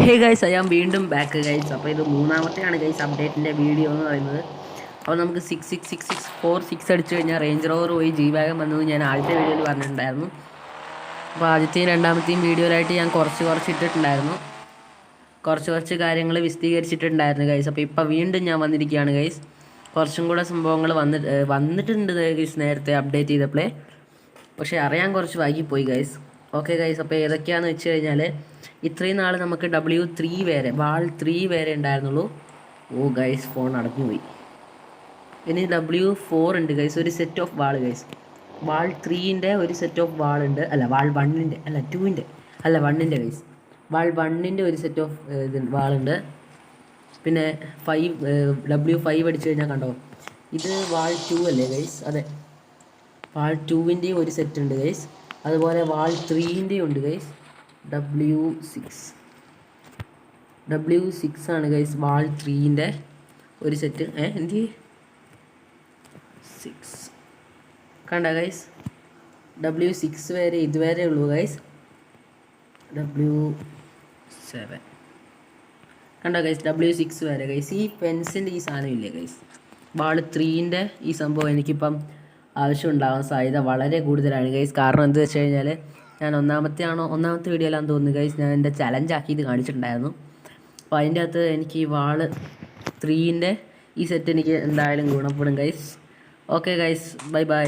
Hey guys ഞാൻ വീണ്ടും back guys. അപ്പോൾ ഇത് മൂന്നാമത്തെയാണ് ഗൈസ് അപ്ഡേറ്റിൻ്റെ വീഡിയോ എന്ന് പറയുന്നത്. അപ്പോൾ നമുക്ക് 666646 അടിച്ചു കഴിഞ്ഞാൽ റേഞ്ച് റോവർ പോയി ജി വാഗൻ വന്നത് ഞാൻ ആദ്യത്തെ വീഡിയോയിൽ പറഞ്ഞിട്ടുണ്ടായിരുന്നു. അപ്പോൾ ആദ്യത്തെയും രണ്ടാമത്തെയും വീഡിയോയിലായിട്ട് ഞാൻ കുറച്ച് ഇട്ടിട്ടുണ്ടായിരുന്നു, കുറച്ച് കാര്യങ്ങൾ വിശദീകരിച്ചിട്ടുണ്ടായിരുന്നു ഗൈസ്. അപ്പോൾ ഇപ്പോൾ വീണ്ടും ഞാൻ വന്നിരിക്കുകയാണ് ഗൈസ്. കുറച്ചും കൂടെ സംഭവങ്ങൾ വന്നിട്ടുണ്ട് ഗൈസ് നേരത്തെ അപ്ഡേറ്റ് ചെയ്തപ്പോഴേ, പക്ഷേ അറിയാൻ കുറച്ച് വൈകിപ്പോയി ഗൈസ്. ഓക്കെ ഗൈസ്, അപ്പോൾ ഏതൊക്കെയാണെന്ന് വെച്ച് കഴിഞ്ഞാൽ ഇത്രയും നാൾ നമുക്ക് W3 വരെ വാൾ 3 വരെ ഉണ്ടായിരുന്നുള്ളൂ. ഓ ഗൈസ്, ഫോൺ അടഞ്ഞുപോയി. ഇനി W4 ഉണ്ട് ഗൈസ്, ഒരു സെറ്റ് ഓഫ് വാൾ ഗൈസ്. വാൾ 3ൻ്റെ ഒരു സെറ്റ് ഓഫ് വാൾ ഉണ്ട്, അല്ല വാൾ 1ൻ്റെ അല്ല 2ൻ്റെ അല്ല 1ൻ്റെ ഗൈസ്. വാൾ 1ൻ്റെ ഒരു സെറ്റ് ഓഫ് വാളുണ്ട്. പിന്നെ W5 അടിച്ചു കഴിഞ്ഞാൽ കണ്ടോ, ഇത് വാൾ 2 അല്ലേ ഗൈസ്? അതെ, വാൾ 2ൻ്റെയും ഒരു സെറ്റ് ഉണ്ട് ഗൈസ്. അതുപോലെ വാൾ 3ൻ്റെയും ഉണ്ട് ഗൈസ്. W6 ആണ് ഗൈസ് വാൾ 3ൻ്റെ ഒരു സെറ്റ്. എന്ത് 6 കണ്ട ഗൈസ്, W6 വരെ ഇതുവരെ ഉള്ളൂ ഗൈസ്. W7 കണ്ട ഗൈസ്, W6 വരെ ഗൈസ്. ഈ പെൻസിൻ്റെ ഈ സാധനം ഇല്ലേ ഗൈസ്, വാൾ 3ൻ്റെ ഈ സംഭവം എനിക്കിപ്പം ആവശ്യം ഉണ്ടാകാൻ സാധ്യത വളരെ കൂടുതലാണ് ഗൈസ്. കാരണം എന്താ വെച്ച് കഴിഞ്ഞാൽ ഞാൻ ഒന്നാമത്തെ വീഡിയോയിലാണെന്ന് തോന്നുന്നു ഗൈസ്, ഞാൻ എൻ്റെ ചലഞ്ചാക്കി ഇത് കാണിച്ചിട്ടുണ്ടായിരുന്നു. അപ്പോൾ അതിൻ്റെ അകത്ത് എനിക്ക് ഈ വാൾ 3ൻ്റെ ഈ സെറ്റ് എനിക്ക് എന്തായാലും ഗുണപ്പെടും ഗൈസ്. Okay guys, by.